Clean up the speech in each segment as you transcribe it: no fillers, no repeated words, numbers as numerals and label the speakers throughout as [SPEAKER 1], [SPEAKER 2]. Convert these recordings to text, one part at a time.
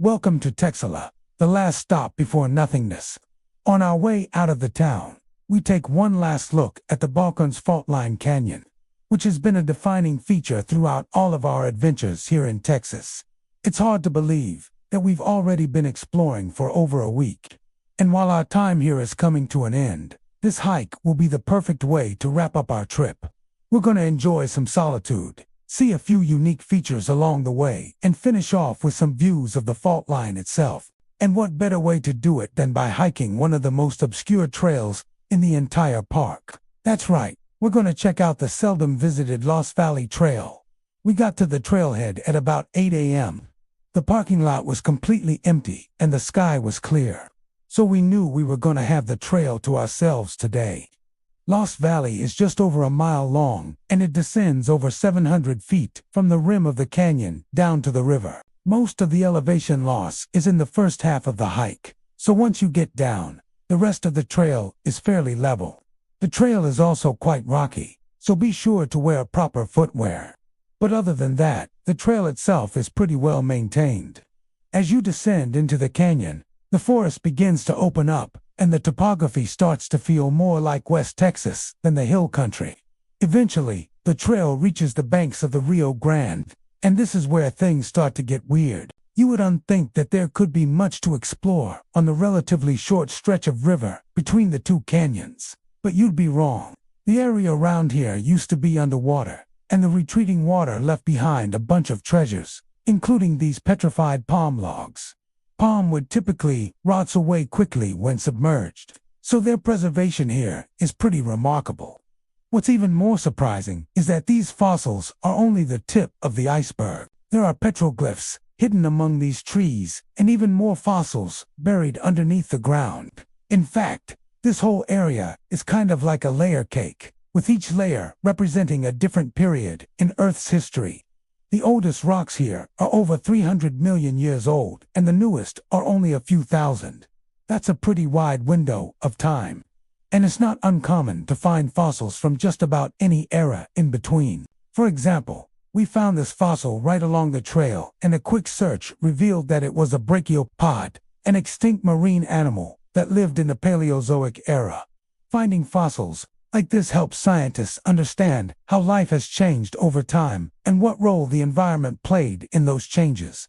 [SPEAKER 1] Welcome to Texola, the last stop before Nothingness. On our way out of the town, we take one last look at the Balkans Fault Line Canyon, which has been a defining feature throughout all of our adventures here in Texas. It's hard to believe that we've already been exploring for over a week. And while our time here is coming to an end, this hike will be the perfect way to wrap up our trip. We're going to enjoy some solitude, see a few unique features along the way, and finish off with some views of the fault line itself. And what better way to do it than by hiking one of the most obscure trails in the entire park? That's right, we're going to check out the seldom visited Lost Valley Trail. We got to the trailhead at about 8 a.m. The parking lot was completely empty and the sky was clear. So we knew we were going to have the trail to ourselves today. Lost Valley is just over a mile long, and it descends over 700 feet from the rim of the canyon down to the river. Most of the elevation loss is in the first half of the hike, so once you get down, the rest of the trail is fairly level. The trail is also quite rocky, so be sure to wear proper footwear. But other than that, the trail itself is pretty well maintained. As you descend into the canyon, the forest begins to open up, and the topography starts to feel more like West Texas than the hill country. Eventually, the trail reaches the banks of the Rio Grande, and this is where things start to get weird. You would think that there could be much to explore on the relatively short stretch of river between the two canyons. But you'd be wrong. The area around here used to be underwater, and the retreating water left behind a bunch of treasures, including these petrified palm logs. Palm wood typically rots away quickly when submerged, so their preservation here is pretty remarkable. What's even more surprising is that these fossils are only the tip of the iceberg. There are petroglyphs hidden among these trees, and even more fossils buried underneath the ground. In fact, this whole area is kind of like a layer cake, with each layer representing a different period in Earth's history. The oldest rocks here are over 300 million years old, and the newest are only a few thousand. That's a pretty wide window of time. And it's not uncommon to find fossils from just about any era in between. For example, we found this fossil right along the trail, and a quick search revealed that it was a brachiopod, an extinct marine animal that lived in the Paleozoic era. Finding fossils like this helps scientists understand how life has changed over time and what role the environment played in those changes.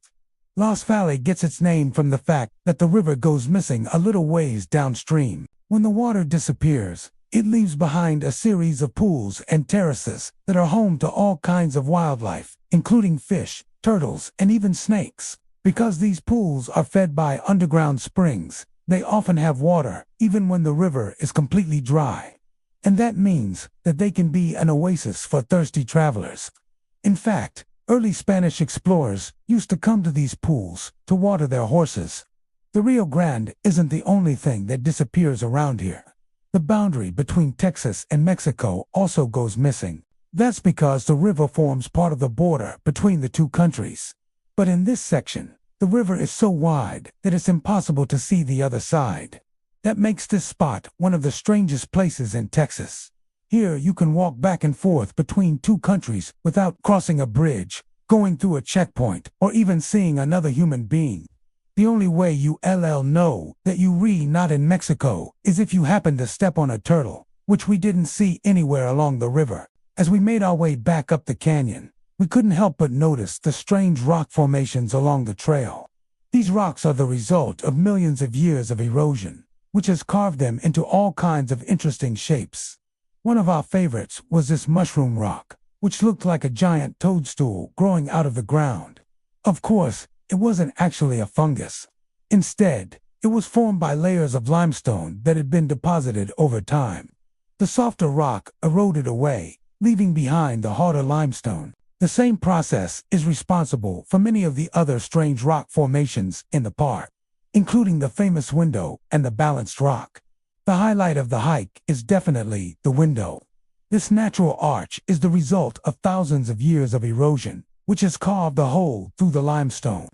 [SPEAKER 1] Lost Valley gets its name from the fact that the river goes missing a little ways downstream. When the water disappears, it leaves behind a series of pools and terraces that are home to all kinds of wildlife, including fish, turtles, and even snakes. Because these pools are fed by underground springs, they often have water even when the river is completely dry. And that means that they can be an oasis for thirsty travelers. In fact, early Spanish explorers used to come to these pools to water their horses. The Rio Grande isn't the only thing that disappears around here. The boundary between Texas and Mexico also goes missing. That's because the river forms part of the border between the two countries. But in this section, the river is so wide that it's impossible to see the other side. That makes this spot one of the strangest places in Texas. Here you can walk back and forth between two countries without crossing a bridge, going through a checkpoint, or even seeing another human being. The only way you know that you're not in Mexico is if you happen to step on a turtle, which we didn't see anywhere along the river. As we made our way back up the canyon, we couldn't help but notice the strange rock formations along the trail. These rocks are the result of millions of years of erosion, which has carved them into all kinds of interesting shapes. One of our favorites was this mushroom rock, which looked like a giant toadstool growing out of the ground. Of course, it wasn't actually a fungus. Instead, it was formed by layers of limestone that had been deposited over time. The softer rock eroded away, leaving behind the harder limestone. The same process is responsible for many of the other strange rock formations in the park, including the famous window and the balanced rock. The highlight of the hike is definitely the window. This natural arch is the result of thousands of years of erosion, which has carved a hole through the limestone.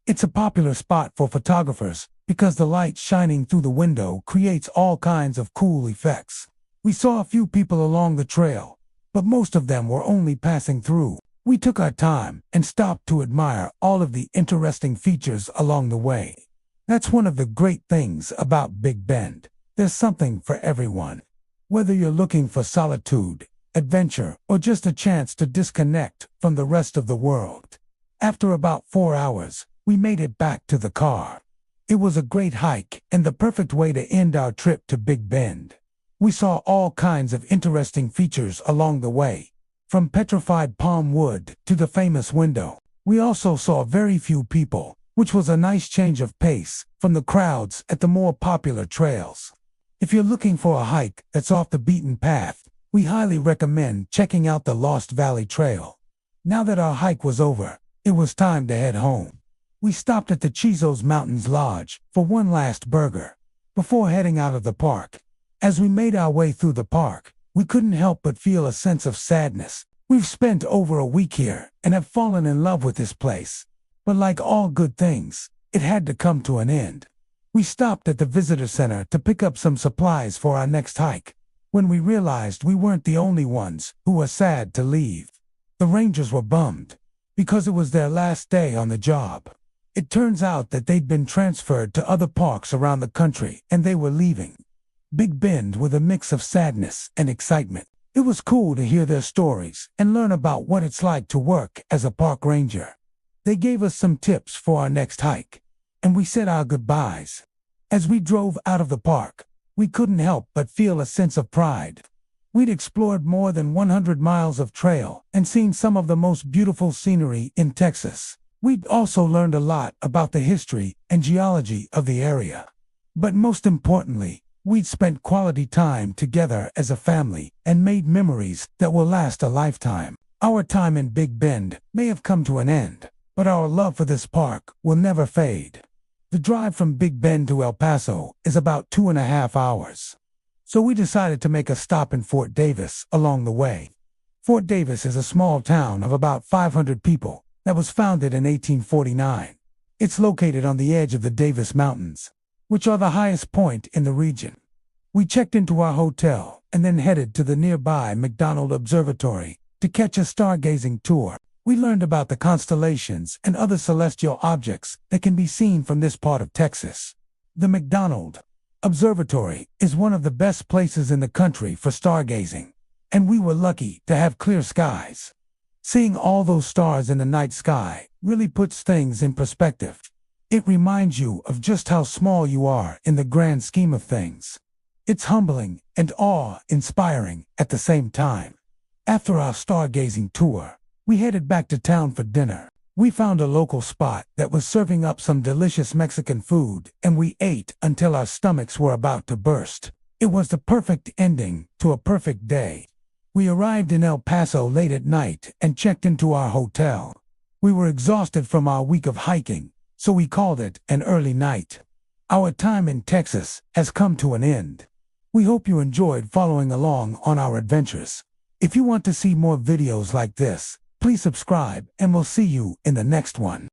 [SPEAKER 1] It's a popular spot for photographers because the light shining through the window creates all kinds of cool effects. We saw a few people along the trail, but most of them were only passing through. We took our time and stopped to admire all of the interesting features along the way. That's one of the great things about Big Bend. There's something for everyone. Whether you're looking for solitude, adventure, or just a chance to disconnect from the rest of the world. After about 4 hours, we made it back to the car. It was a great hike and the perfect way to end our trip to Big Bend. We saw all kinds of interesting features along the way, from petrified palm wood to the famous window. We also saw very few people, which was a nice change of pace from the crowds at the more popular trails. If you're looking for a hike that's off the beaten path, we highly recommend checking out the Lost Valley Trail. Now that our hike was over, it was time to head home. We stopped at the Chizo's Mountains Lodge for one last burger before heading out of the park. As we made our way through the park, we couldn't help but feel a sense of sadness. We've spent over a week here and have fallen in love with this place. But like all good things, it had to come to an end. We stopped at the visitor center to pick up some supplies for our next hike, when we realized we weren't the only ones who were sad to leave. The rangers were bummed, because it was their last day on the job. It turns out that they'd been transferred to other parks around the country and they were leaving Big Bend with a mix of sadness and excitement. It was cool to hear their stories and learn about what it's like to work as a park ranger. They gave us some tips for our next hike, and we said our goodbyes. As we drove out of the park, we couldn't help but feel a sense of pride. We'd explored more than 100 miles of trail and seen some of the most beautiful scenery in Texas. We'd also learned a lot about the history and geology of the area. But most importantly, we'd spent quality time together as a family and made memories that will last a lifetime. Our time in Big Bend may have come to an end, but our love for this park will never fade. The drive from Big Bend to El Paso is about 2.5 hours. So we decided to make a stop in Fort Davis along the way. Fort Davis is a small town of about 500 people that was founded in 1849. It's located on the edge of the Davis Mountains, which are the highest point in the region. We checked into our hotel and then headed to the nearby McDonald Observatory to catch a stargazing tour. We learned about the constellations and other celestial objects that can be seen from this part of Texas. The McDonald Observatory is one of the best places in the country for stargazing, and we were lucky to have clear skies. Seeing all those stars in the night sky really puts things in perspective. It reminds you of just how small you are in the grand scheme of things. It's humbling and awe-inspiring at the same time. After our stargazing tour, we headed back to town for dinner. We found a local spot that was serving up some delicious Mexican food, and we ate until our stomachs were about to burst. It was the perfect ending to a perfect day. We arrived in El Paso late at night and checked into our hotel. We were exhausted from our week of hiking, so we called it an early night. Our time in Texas has come to an end. We hope you enjoyed following along on our adventures. If you want to see more videos like this, please subscribe and we'll see you in the next one.